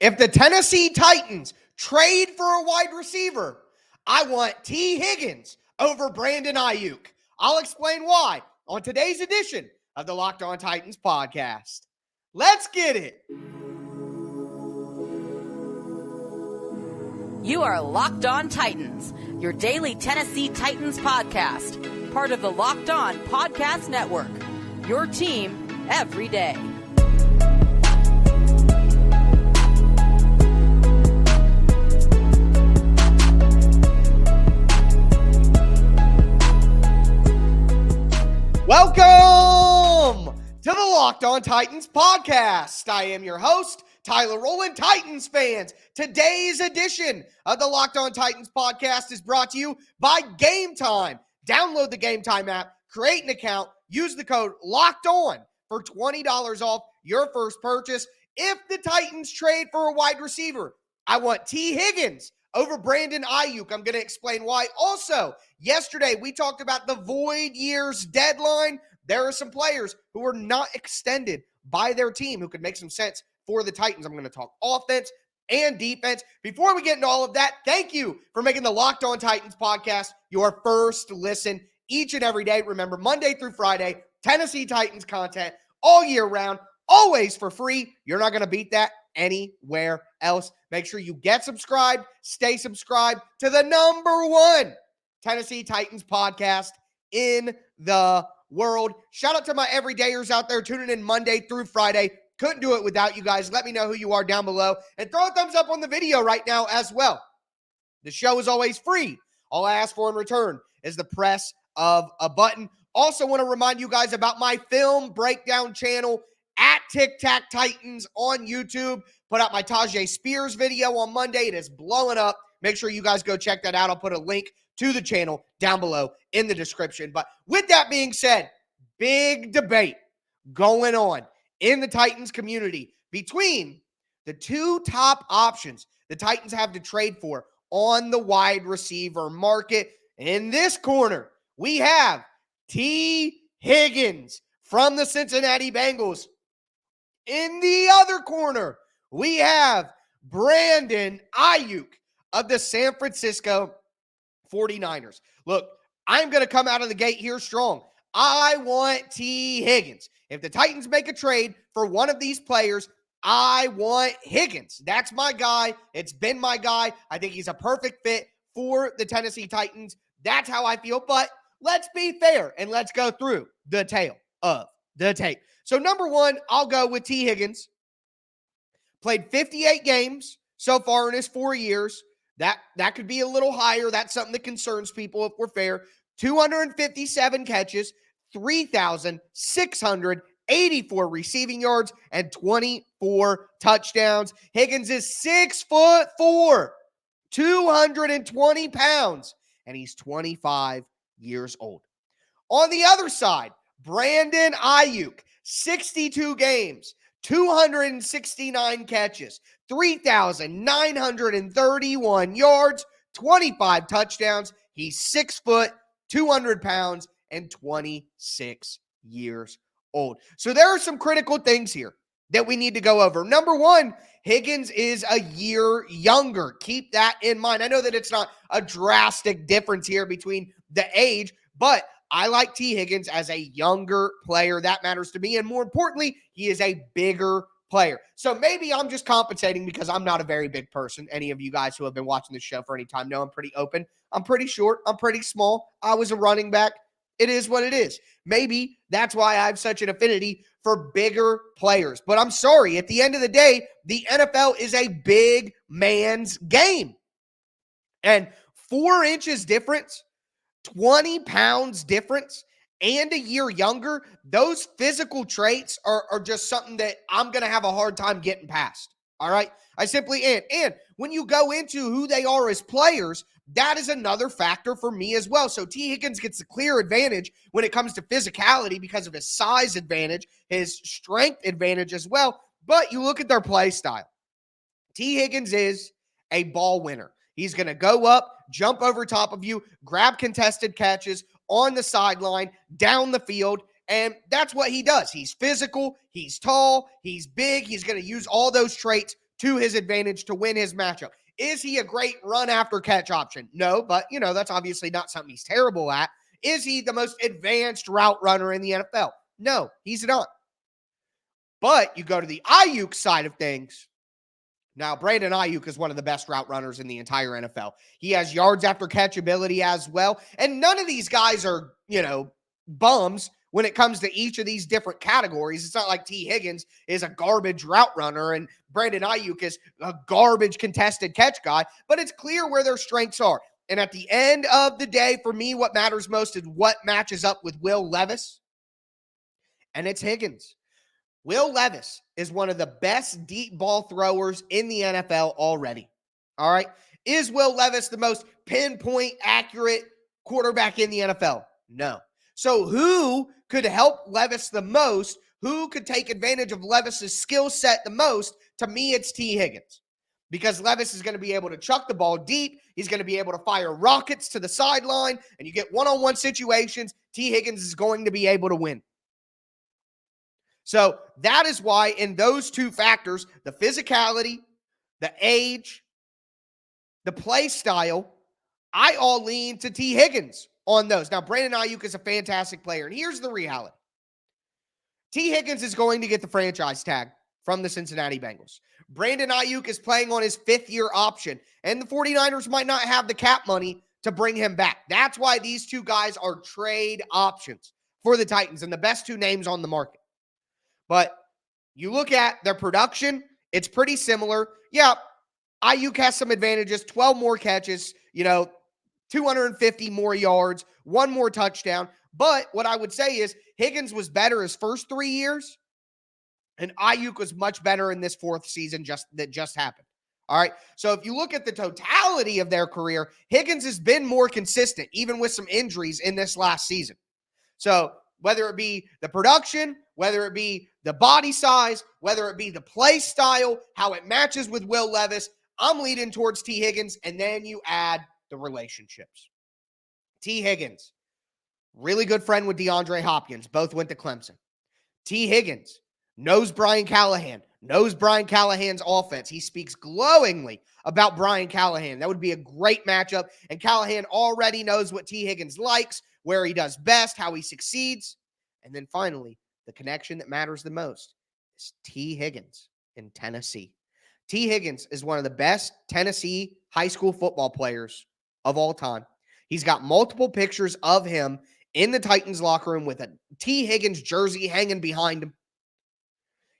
If the Tennessee Titans trade for a wide receiver, I want T. Higgins over Brandon Aiyuk. I'll explain why on today's edition of the Locked On Titans podcast. Let's get it. You are Locked On Titans, your daily Tennessee Titans podcast, part of the Locked On Podcast Network, your team every day. Welcome to the Locked On Titans podcast. I am your host, Tyler Rowland. Titans fans, today's edition of the Locked On Titans podcast is brought to you by Game Time. Download the Game Time app, create an account, use the code Locked On for $20 off your first purchase. If the Titans trade for a wide receiver, I want T. Higgins over Brandon Aiyuk. I'm going to explain why. Also, yesterday we talked about the void years deadline. There are some players who were not extended by their team who could make some sense for the Titans. I'm going to talk offense and defense. Before we get into all of that, thank you for making the Locked On Titans podcast your first listen each and every day. Remember, Monday through Friday, Tennessee Titans content all year round, always for free. You're not going to beat that anywhere else. Make sure you get subscribed, stay subscribed to the number one Tennessee Titans podcast in the world. Shout out to my everydayers out there tuning in Monday through Friday. Couldn't do it without you guys. Let me know who you are down below and throw a thumbs up on the video right now as well. The show is always free. All I ask for in return is the press of a button. Also want to remind you guys about my film breakdown channel at Tic Tac Titans on YouTube. Put out my Tajay Spears video on Monday. It is blowing up. Make sure you guys go check that out. I'll put a link to the channel down below in the description. But with that being said, big debate going on in the Titans community between the two top options the Titans have to trade for on the wide receiver market. In this corner, we have T. Higgins from the Cincinnati Bengals. In the other corner, we have Brandon Aiyuk of the San Francisco 49ers. Look, I'm going to come out of the gate here strong. I want T. Higgins. If the Titans make a trade for one of these players, I want Higgins. That's my guy. It's been my guy. I think he's a perfect fit for the Tennessee Titans. That's how I feel. But let's be fair and let's go through the tale of the tape. So number one, I'll go with T. Higgins. Played 58 games so far in his 4 years. That could be a little higher. That's something that concerns people if we're fair. 257 catches, 3,684 receiving yards, and 24 touchdowns. Higgins is 6'4", 220 pounds, and he's 25 years old. On the other side, Brandon Aiyuk, 62 games, 269 catches, 3,931 yards, 25 touchdowns. He's 6 foot, 200 pounds, and 26 years old. So there are some critical things here that we need to go over. Number one, Higgins is a year younger. Keep that in mind. I know that it's not a drastic difference here between the age, but I like T. Higgins as a younger player. That matters to me. And more importantly, he is a bigger player. So maybe I'm just compensating because I'm not a very big person. Any of you guys who have been watching this show for any time know I'm pretty open. I'm pretty short. I'm pretty small. I was a running back. It is what it is. Maybe that's why I have such an affinity for bigger players. But I'm sorry. At the end of the day, the NFL is a big man's game. And 4 inches difference, 20 pounds difference, and a year younger, those physical traits are just something that I'm going to have a hard time getting past. All right? I simply am. And when you go into who they are as players, that is another factor for me as well. So T. Higgins gets the clear advantage when it comes to physicality because of his size advantage, his strength advantage as well. But you look at their play style. T. Higgins is a ball winner. He's going to go up, jump over top of you, grab contested catches on the sideline, down the field, and that's what he does. He's physical, he's tall, he's big, he's going to use all those traits to his advantage to win his matchup. Is he a great run after catch option? No, but that's obviously not something he's terrible at. Is he the most advanced route runner in the NFL? No, he's not. But you go to the Aiyuk side of things. Now, Brandon Aiyuk is one of the best route runners in the entire NFL. He has yards after catch ability as well. And none of these guys are, bums when it comes to each of these different categories. It's not like T. Higgins is a garbage route runner and Brandon Aiyuk is a garbage contested catch guy, but it's clear where their strengths are. And at the end of the day, for me, what matters most is what matches up with Will Levis, and it's Higgins. Will Levis is one of the best deep ball throwers in the NFL already. All right. Is Will Levis the most pinpoint accurate quarterback in the NFL? No. So who could help Levis the most? Who could take advantage of Levis's skill set the most? To me, it's T. Higgins. Because Levis is going to be able to chuck the ball deep. He's going to be able to fire rockets to the sideline. And you get one-on-one situations, T. Higgins is going to be able to win. So that is why in those two factors, the physicality, the age, the play style, I all lean to T. Higgins on those. Now, Brandon Aiyuk is a fantastic player, and here's the reality. T. Higgins is going to get the franchise tag from the Cincinnati Bengals. Brandon Aiyuk is playing on his fifth-year option, and the 49ers might not have the cap money to bring him back. That's why these two guys are trade options for the Titans and the best two names on the market. But you look at their production, it's pretty similar. Yeah, Aiyuk has some advantages, 12 more catches, 250 more yards, one more touchdown. But what I would say is Higgins was better his first 3 years, and Aiyuk was much better in this fourth season that just happened. All right, so if you look at the totality of their career, Higgins has been more consistent, even with some injuries in this last season. So whether it be the production, whether it be the body size, whether it be the play style, how it matches with Will Levis, I'm leaning towards T. Higgins, and then you add the relationships. T. Higgins, really good friend with DeAndre Hopkins, both went to Clemson. T. Higgins knows Brian Callahan, knows Brian Callahan's offense. He speaks glowingly about Brian Callahan. That would be a great matchup, and Callahan already knows what T. Higgins likes, where he does best, how he succeeds. And then finally, the connection that matters the most is T. Higgins in Tennessee. T. Higgins is one of the best Tennessee high school football players of all time. He's got multiple pictures of him in the Titans locker room with a T. Higgins jersey hanging behind him.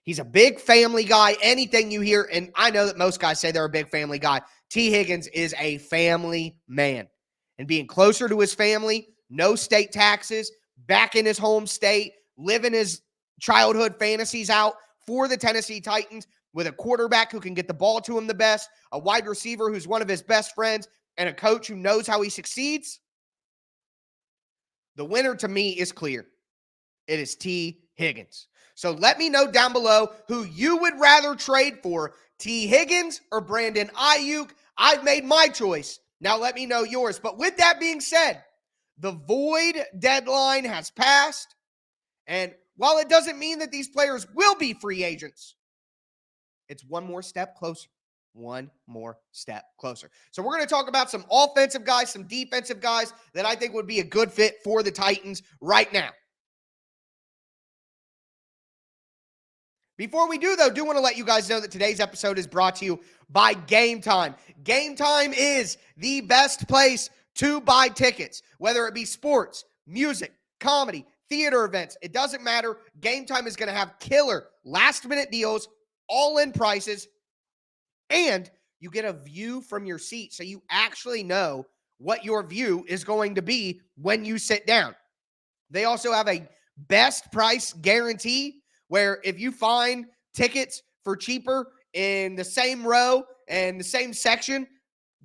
He's a big family guy. Anything you hear, and I know that most guys say they're a big family guy, T. Higgins is a family man. And being closer to his family, no state taxes, back in his home state, living his childhood fantasies out for the Tennessee Titans with a quarterback who can get the ball to him the best, a wide receiver who's one of his best friends, and a coach who knows how he succeeds. The winner to me is clear. It is T. Higgins. So let me know down below who you would rather trade for, T. Higgins or Brandon Aiyuk. I've made my choice. Now let me know yours. But with that being said, the void deadline has passed. And while it doesn't mean that these players will be free agents, it's one more step closer. One more step closer. So we're going to talk about some offensive guys, some defensive guys that I think would be a good fit for the Titans right now. Before we do, though, do want to let you guys know that today's episode is brought to you by Game Time. Game Time is the best place to buy tickets, whether it be sports, music, comedy, theater events. It doesn't matter. Game Time is going to have killer last-minute deals, all-in prices, and you get a view from your seat so you actually know what your view is going to be when you sit down. They also have a best price guarantee where if you find tickets for cheaper in the same row and the same section,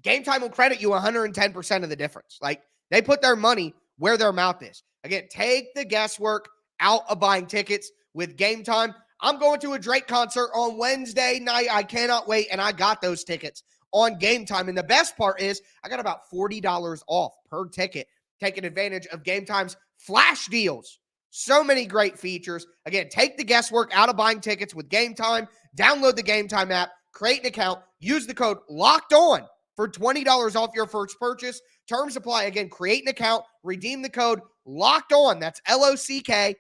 Game Time will credit you 110% of the difference. Like, they put their money where their mouth is. Again, take the guesswork out of buying tickets with Game Time. I'm going to a Drake concert on Wednesday night. I cannot wait, and I got those tickets on Game Time. And the best part is I got about $40 off per ticket, taking advantage of Game Time's flash deals. So many great features. Again, take the guesswork out of buying tickets with Game Time. Download the Game Time app, create an account, use the code Locked On for $20 off your first purchase. Terms apply. Again, create an account, redeem the code Locked On. That's LOCKEDON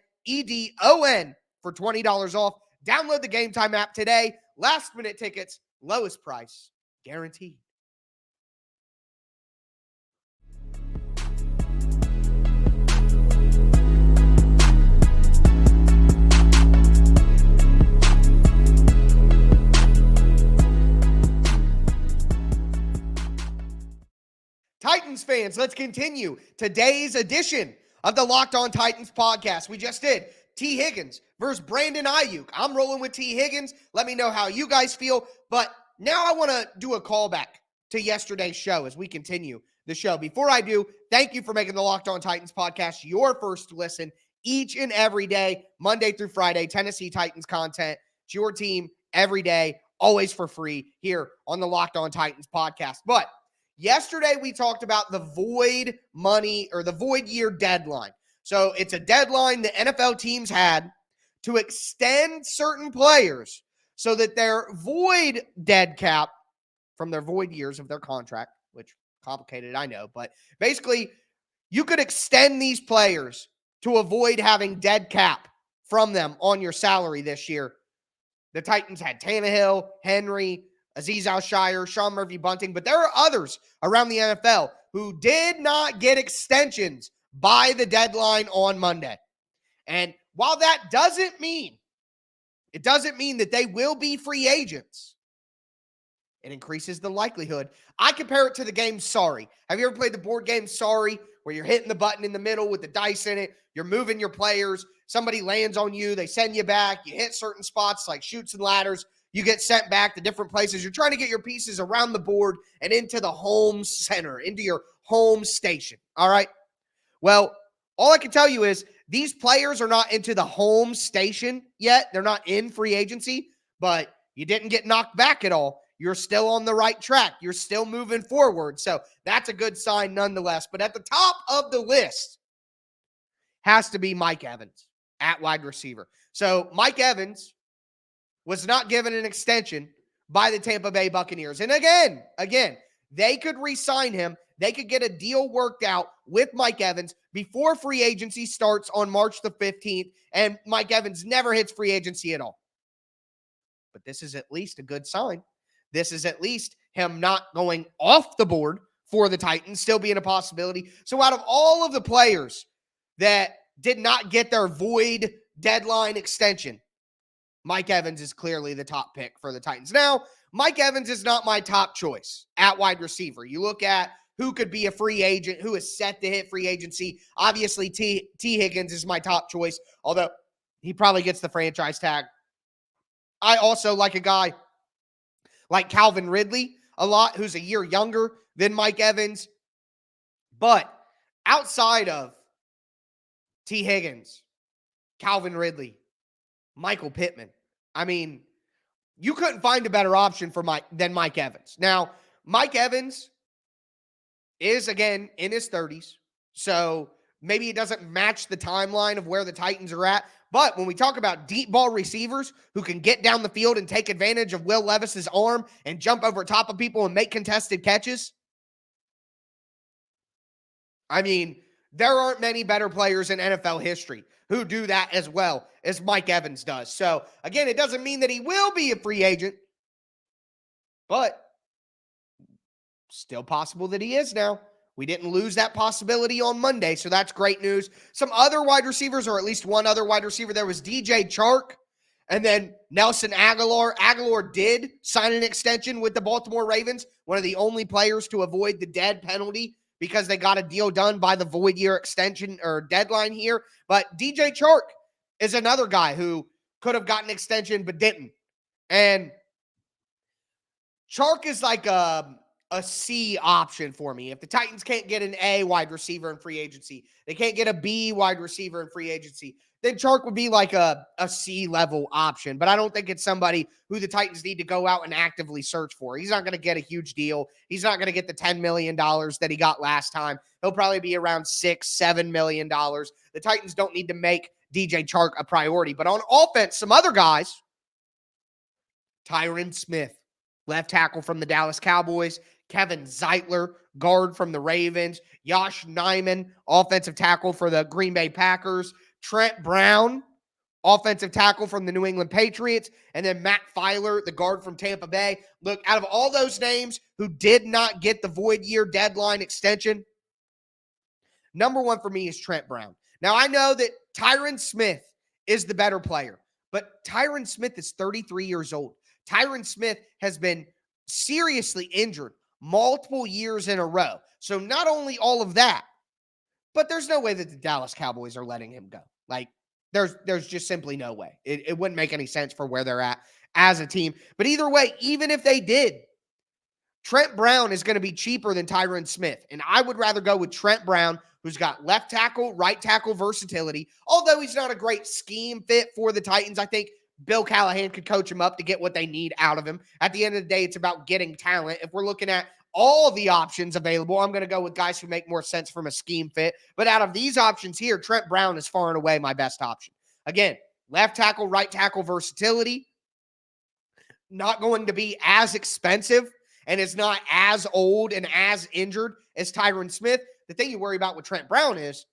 for $20 off. Download the Game Time app today. Last minute tickets, lowest price guaranteed. Titans fans, let's continue today's edition of the Locked On Titans podcast. We just did T. Higgins versus Brandon Aiyuk. I'm rolling with T. Higgins. Let me know how you guys feel. But now I want to do a callback to yesterday's show as we continue the show. Before I do, thank you for making the Locked On Titans podcast your first listen each and every day, Monday through Friday, Tennessee Titans content. It's your team every day, always for free here on the Locked On Titans podcast. But yesterday, we talked about the void money or the void year deadline. So it's a deadline the NFL teams had to extend certain players so that their void dead cap from their void years of their contract, which complicated, I know, but basically you could extend these players to avoid having dead cap from them on your salary this year. The Titans had Tannehill, Henry, Azeez Al-Shire, Sean Murphy-Bunting, but there are others around the NFL who did not get extensions by the deadline on Monday. And while that doesn't mean that they will be free agents, it increases the likelihood. I compare it to the game Sorry. Have you ever played the board game Sorry, where you're hitting the button in the middle with the dice in it, you're moving your players, somebody lands on you, they send you back, you hit certain spots like chutes and ladders, you get sent back to different places. You're trying to get your pieces around the board and into the home center, into your home station. All right? Well, all I can tell you is these players are not into the home station yet. They're not in free agency, but you didn't get knocked back at all. You're still on the right track. You're still moving forward. So that's a good sign nonetheless. But at the top of the list has to be Mike Evans at wide receiver. So Mike Evans was not given an extension by the Tampa Bay Buccaneers. And again, they could re-sign him. They could get a deal worked out with Mike Evans before free agency starts on March the 15th, and Mike Evans never hits free agency at all. But this is at least a good sign. This is at least him not going off the board for the Titans, still being a possibility. So out of all of the players that did not get their void deadline extension, Mike Evans is clearly the top pick for the Titans. Now, Mike Evans is not my top choice at wide receiver. You look at who could be a free agent, who is set to hit free agency. Obviously, T. Higgins is my top choice, although he probably gets the franchise tag. I also like a guy like Calvin Ridley a lot, who's a year younger than Mike Evans. But outside of T. Higgins, Calvin Ridley, Michael Pittman, I mean, you couldn't find a better option for than Mike Evans. Now, Mike Evans is, again, in his 30s, so maybe it doesn't match the timeline of where the Titans are at. But when we talk about deep ball receivers who can get down the field and take advantage of Will Levis's arm and jump over top of people and make contested catches, I mean, there aren't many better players in NFL history who do that as well as Mike Evans does. So, again, it doesn't mean that he will be a free agent, but still possible that he is now. We didn't lose that possibility on Monday, so that's great news. Some other wide receivers, or at least one other wide receiver, there was DJ Chark and then Nelson Aguilar. Aguilar did sign an extension with the Baltimore Ravens, one of the only players to avoid the dead penalty because they got a deal done by the void year extension or deadline here. But DJ Chark is another guy who could have gotten an extension but didn't. And Chark is like a C option for me. If the Titans can't get an A wide receiver in free agency, they can't get a B wide receiver in free agency, then Chark would be like a C level option. But I don't think it's somebody who the Titans need to go out and actively search for. He's not going to get a huge deal. He's not going to get the $10 million that he got last time. He'll probably be around $6-7 million. The Titans don't need to make DJ Chark a priority. But on offense, some other guys, Tyron Smith, left tackle from the Dallas Cowboys, Kevin Zeitler, guard from the Ravens, Josh Nijman, offensive tackle for the Green Bay Packers, Trent Brown, offensive tackle from the New England Patriots, and then Matt Filer, the guard from Tampa Bay. Look, out of all those names who did not get the void year deadline extension, number one for me is Trent Brown. Now, I know that Tyron Smith is the better player, but Tyron Smith is 33 years old. Tyron Smith has been seriously injured multiple years in a row. So not only all of that, but there's no way that the Dallas Cowboys are letting him go. Like, there's just simply no way. It wouldn't make any sense for where they're at as a team. But either way, even if they did, Trent Brown is going to be cheaper than Tyron Smith. And I would rather go with Trent Brown, who's got left tackle, right tackle versatility. Although he's not a great scheme fit for the Titans, I think Bill Callahan could coach him up to get what they need out of him. At the end of the day, it's about getting talent. If we're looking at all the options available, I'm going to go with guys who make more sense from a scheme fit. But out of these options here, Trent Brown is far and away my best option. Again, left tackle, right tackle versatility. Not going to be as expensive and is not as old and as injured as Tyron Smith. The thing you worry about with Trent Brown is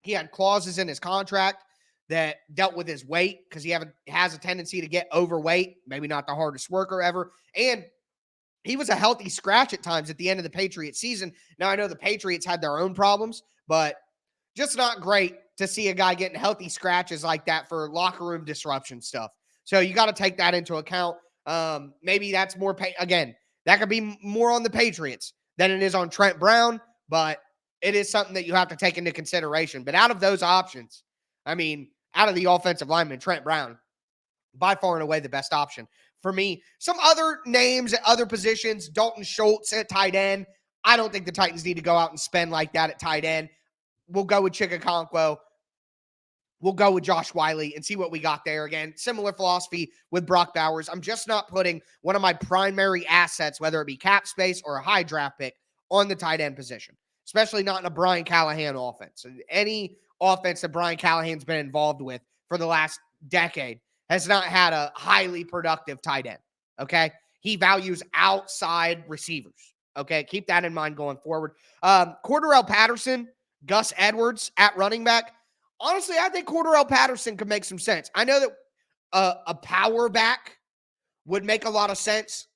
he had clauses in his contract that dealt with his weight because he has a tendency to get overweight, maybe not the hardest worker ever. And he was a healthy scratch at times at the end of the Patriots season. Now, I know the Patriots had their own problems, but just not great to see a guy getting healthy scratches like that for locker room disruption stuff. So you got to take that into account. Maybe that's more, again, that could be more on the Patriots than it is on Trent Brown, but it is something that you have to take into consideration. But out of those options, I mean, out of the offensive lineman, Trent Brown, by far and away the best option. For me, some other names at other positions, Dalton Schultz at tight end. I don't think the Titans need to go out and spend like that at tight end. We'll go with Chikakonkwo. We'll go with Josh Wiley and see what we got there. Again, similar philosophy with Brock Bowers. I'm just not putting one of my primary assets, whether it be cap space or a high draft pick, on the tight end position, especially not in a Brian Callahan offense. Any offense that Brian Callahan's been involved with for the last decade has not had a highly productive tight end, okay? He values outside receivers, okay? Keep that in mind going forward. Cordarrelle Patterson, Gus Edwards at running back. Honestly, I think Cordarrelle Patterson could make some sense. I know that a power back would make a lot of sense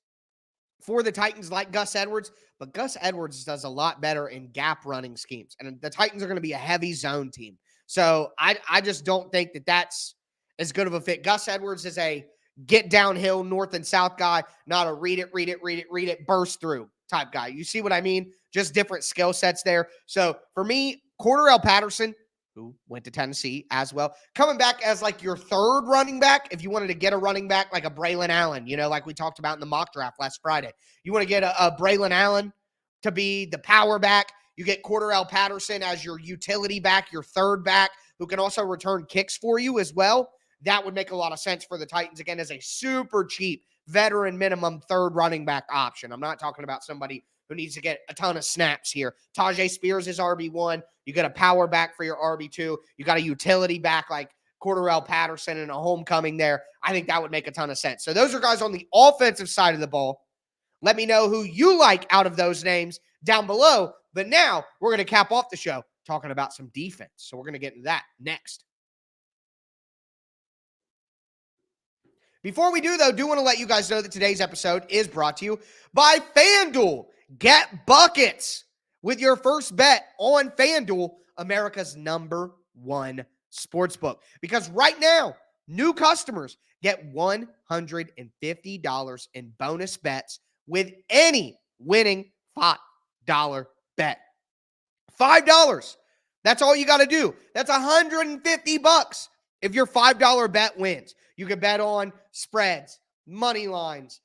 for the Titans like Gus Edwards, but Gus Edwards does a lot better in gap running schemes, and the Titans are going to be a heavy zone team. So I just don't think that that's as good of a fit. Gus Edwards is a get downhill north and south guy, not a read it, burst through type guy. You see what I mean? Just different skill sets there. So for me, Cordarrelle Patterson, who went to Tennessee as well, coming back as like your third running back. If you wanted to get a running back like a Braylon Allen, like we talked about in the mock draft last Friday, you want to get a Braylon Allen to be the power back. You get Cordarrelle Patterson as your utility back, your third back, who can also return kicks for you as well. That would make a lot of sense for the Titans, again, as a super cheap veteran minimum third running back option. I'm not talking about somebody who needs to get a ton of snaps here. Tajay Spears is RB1. You get a power back for your RB2. You got a utility back like Cordarrelle Patterson and a homecoming there. I think that would make a ton of sense. So those are guys on the offensive side of the ball. Let me know who you like out of those names down below. But now we're going to cap off the show talking about some defense. So we're going to get into that next. Before we do, though, do want to let you guys know that today's episode is brought to you by FanDuel. Get buckets with your first bet on FanDuel, America's #1 sportsbook. Because right now, new customers get $150 in bonus bets with any winning $5 bet. $5. That's all you got to do. That's $150 if your $5 bet wins. You can bet on spreads, money lines,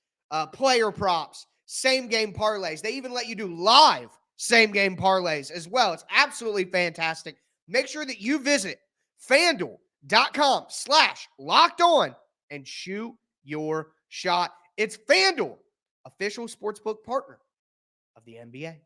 player props, same-game parlays. They even let you do live same-game parlays as well. It's absolutely fantastic. Make sure that you visit FanDuel.com/lockedon and shoot your shot. It's FanDuel, official sportsbook partner of the NBA.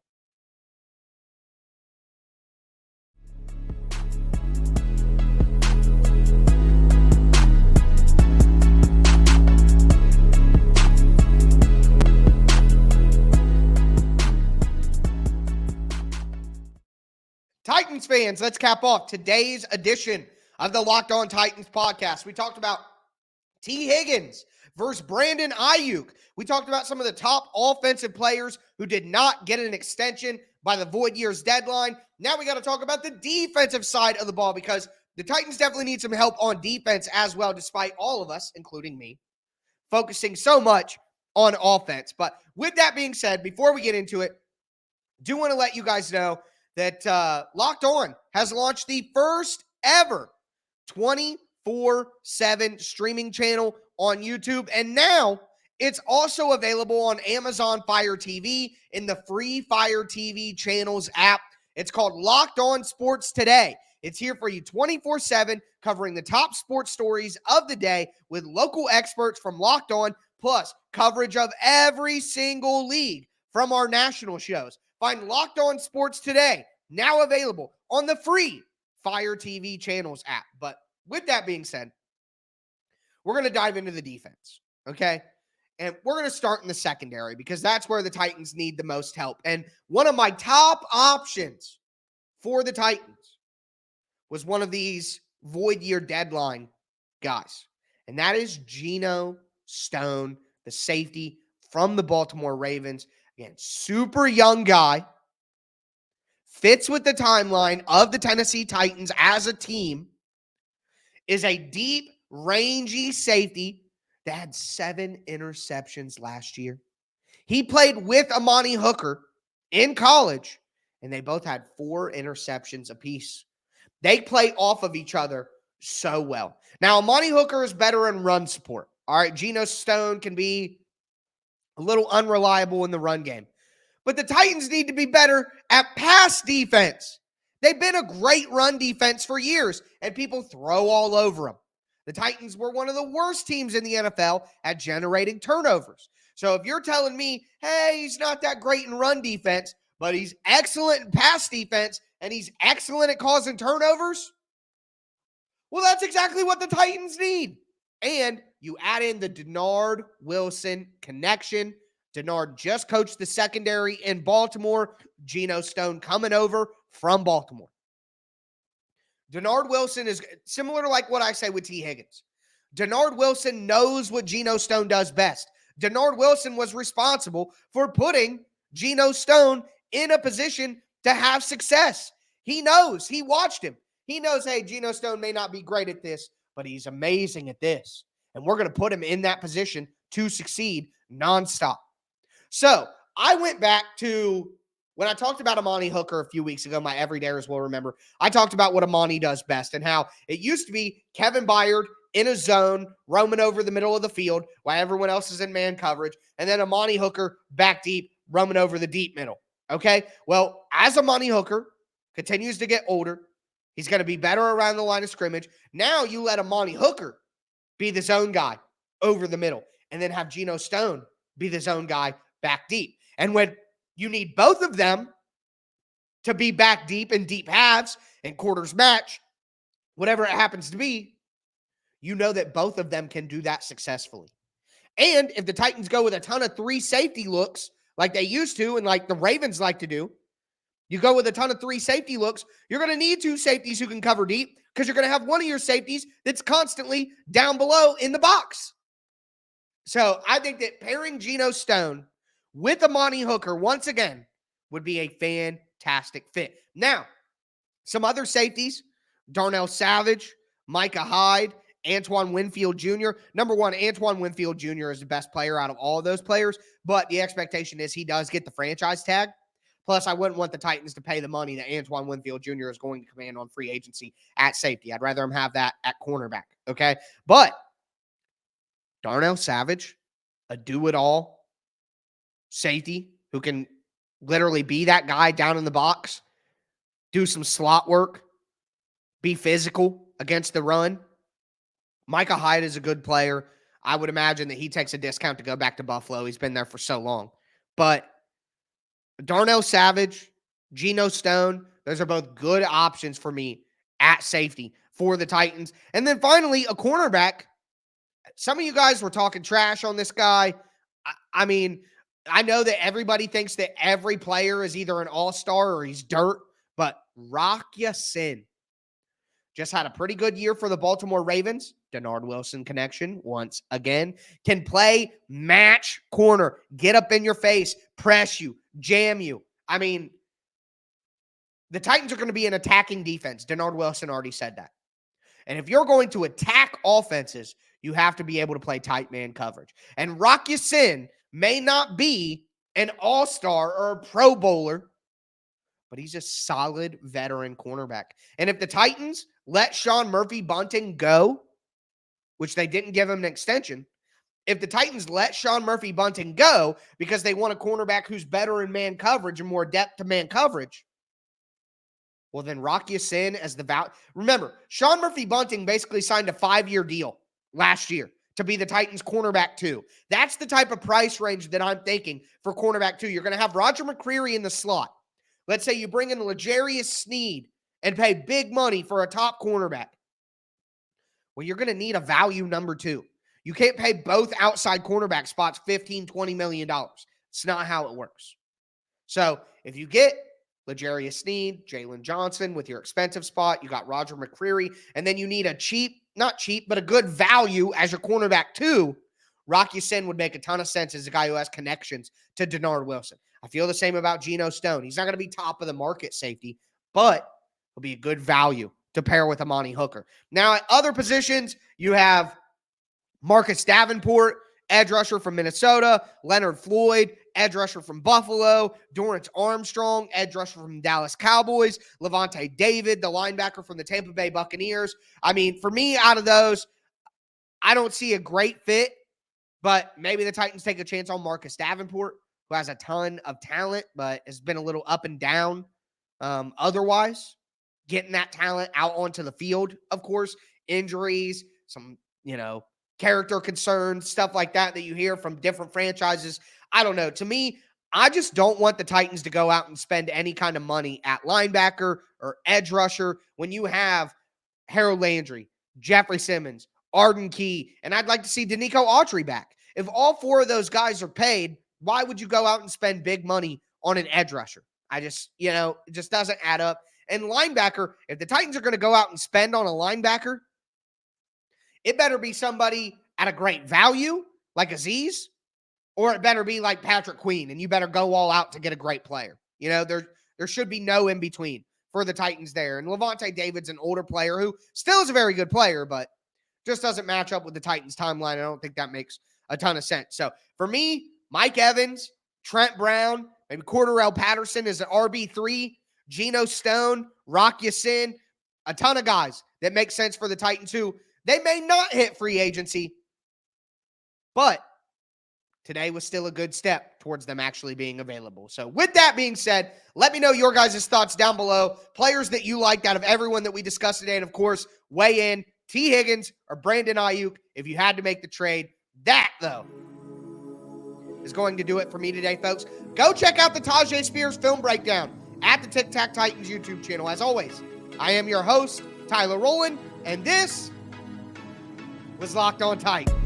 Titans fans, let's cap off today's edition of the Locked On Titans podcast. We talked about T. Higgins versus Brandon Aiyuk. We talked about some of the top offensive players who did not get an extension by the void year's deadline. Now we got to talk about the defensive side of the ball because the Titans definitely need some help on defense as well, despite all of us, including me, focusing so much on offense. But with that being said, before we get into it, do want to let you guys know that Locked On has launched the first ever 24/7 streaming channel on YouTube. And now it's also available on Amazon Fire TV in the free Fire TV channels app. It's called Locked On Sports Today. It's here for you 24/7, covering the top sports stories of the day with local experts from Locked On, plus coverage of every single league from our national shows. Find Locked On Sports Today, now available on the free Fire TV channels app. But with that being said, we're going to dive into the defense, okay? And we're going to start in the secondary because that's where the Titans need the most help. And one of my top options for the Titans was one of these void year deadline guys. And that is Geno Stone, the safety from the Baltimore Ravens. Again, super young guy. Fits with the timeline of the Tennessee Titans as a team. Is a deep, rangy safety that had 7 interceptions last year. He played with Amani Hooker in college, and they both had 4 interceptions apiece. They play off of each other so well. Now, Amani Hooker is better in run support. All right, Geno Stone can be a little unreliable in the run game. But the Titans need to be better at pass defense. They've been a great run defense for years, and people throw all over them. The Titans were one of the worst teams in the NFL at generating turnovers. So if you're telling me, hey, he's not that great in run defense, but he's excellent in pass defense, and he's excellent at causing turnovers, well, that's exactly what the Titans need. And you add in the Darnell Wilson connection. Darnell just coached the secondary in Baltimore. Geno Stone coming over from Baltimore. Darnell Wilson is similar to like what I say with T. Higgins. Darnell Wilson knows what Geno Stone does best. Darnell Wilson was responsible for putting Geno Stone in a position to have success. He knows. He watched him. He knows, hey, Geno Stone may not be great at this, but he's amazing at this. And we're going to put him in that position to succeed nonstop. So I went back to when I talked about Amani Hooker a few weeks ago. My everydayers will remember. I talked about what Amani does best and how it used to be Kevin Byard in a zone, roaming over the middle of the field while everyone else is in man coverage, and then Amani Hooker back deep, roaming over the deep middle. Okay? Well, as Amani Hooker continues to get older, he's going to be better around the line of scrimmage. Now you let Amani Hooker be the zone guy over the middle, and then have Geno Stone be the zone guy back deep. And when you need both of them to be back deep in deep halves and quarters match, whatever it happens to be, you know that both of them can do that successfully. And if the Titans go with a ton of 3 safety looks like they used to and like the Ravens like to do, you go with a ton of 3 safety looks, you're going to need 2 safeties who can cover deep because you're going to have one of your safeties that's constantly down below in the box. So I think that pairing Geno Stone with Amani Hooker once again would be a fantastic fit. Now, some other safeties, Darnell Savage, Micah Hyde, Antoine Winfield Jr. Number one, Antoine Winfield Jr. is the best player out of all of those players, but the expectation is he does get the franchise tag. Plus, I wouldn't want the Titans to pay the money that Antoine Winfield Jr. is going to command on free agency at safety. I'd rather him have that at cornerback, okay? But Darnell Savage, a do-it-all safety who can literally be that guy down in the box, do some slot work, be physical against the run. Micah Hyde is a good player. I would imagine that he takes a discount to go back to Buffalo. He's been there for so long. But Darnell Savage, Geno Stone, those are both good options for me at safety for the Titans. And then finally, a cornerback. Some of you guys were talking trash on this guy. I mean, I know that everybody thinks that every player is either an all-star or he's dirt, but Rock Ya-Sin just had a pretty good year for the Baltimore Ravens. Denard Wilson connection, once again, can play match corner, get up in your face, press you, jam you. I mean, the Titans are going to be an attacking defense. Denard Wilson already said that. And if you're going to attack offenses, you have to be able to play tight man coverage. And Rock Ya-Sin may not be an all-star or a Pro Bowler, but he's a solid veteran cornerback. And if the Titans let Sean Murphy-Bunting go, which they didn't give him an extension, if the Titans let Sean Murphy-Bunting go because they want a cornerback who's better in man coverage and more depth to man coverage, well, then Rock Ya-Sin as the value. Remember, Sean Murphy-Bunting basically signed a 5-year deal last year to be the Titans cornerback 2. That's the type of price range that I'm thinking for cornerback 2. You're going to have Roger McCreary in the slot. Let's say you bring in L'Jarius Sneed and pay big money for a top cornerback. Well, you're going to need a value number 2. You can't pay both outside cornerback spots $15, $20 million. It's not how it works. So if you get L'Jarius Sneed, Jalen Johnson with your expensive spot, you got Roger McCreary, and then you need a not cheap, but a good value as your cornerback 2, Rock Ya-Sin would make a ton of sense as a guy who has connections to Denard Wilson. I feel the same about Geno Stone. He's not going to be top of the market safety, but he'll be a good value to pair with Amani Hooker. Now, at other positions, you have Marcus Davenport, edge rusher from Minnesota, Leonard Floyd, edge rusher from Buffalo, Dorrance Armstrong, edge rusher from Dallas Cowboys, Levante David, the linebacker from the Tampa Bay Buccaneers. I mean, for me, out of those, I don't see a great fit, but maybe the Titans take a chance on Marcus Davenport, who has a ton of talent, but has been a little up and down otherwise. Getting that talent out onto the field, of course, injuries, some, character concerns, stuff like that you hear from different franchises. I don't know. To me, I just don't want the Titans to go out and spend any kind of money at linebacker or edge rusher when you have Harold Landry, Jeffrey Simmons, Arden Key, and I'd like to see Danico Autry back. If all 4 of those guys are paid, why would you go out and spend big money on an edge rusher? I just, it just doesn't add up. And linebacker, if the Titans are going to go out and spend on a linebacker, it better be somebody at a great value, like Aziz, or it better be like Patrick Queen, and you better go all out to get a great player. There should be no in between for the Titans there. And Levante David's an older player who still is a very good player, but just doesn't match up with the Titans timeline. I don't think that makes a ton of sense. So for me, Mike Evans, Trent Brown, maybe Cordarrelle Patterson is an RB3, Geno Stone, Rock Ya-Sin, a ton of guys that make sense for the Titans who they may not hit free agency, but today was still a good step towards them actually being available. So with that being said, let me know your guys' thoughts down below. Players that you liked out of everyone that we discussed today. And of course, weigh in T. Higgins or Brandon Aiyuk if you had to make the trade. That, though, is going to do it for me today, folks. Go check out the Tajay Spears film breakdown at the Tic Tac Titans YouTube channel. As always, I am your host, Tyler Rowland, and this was Locked On Titans.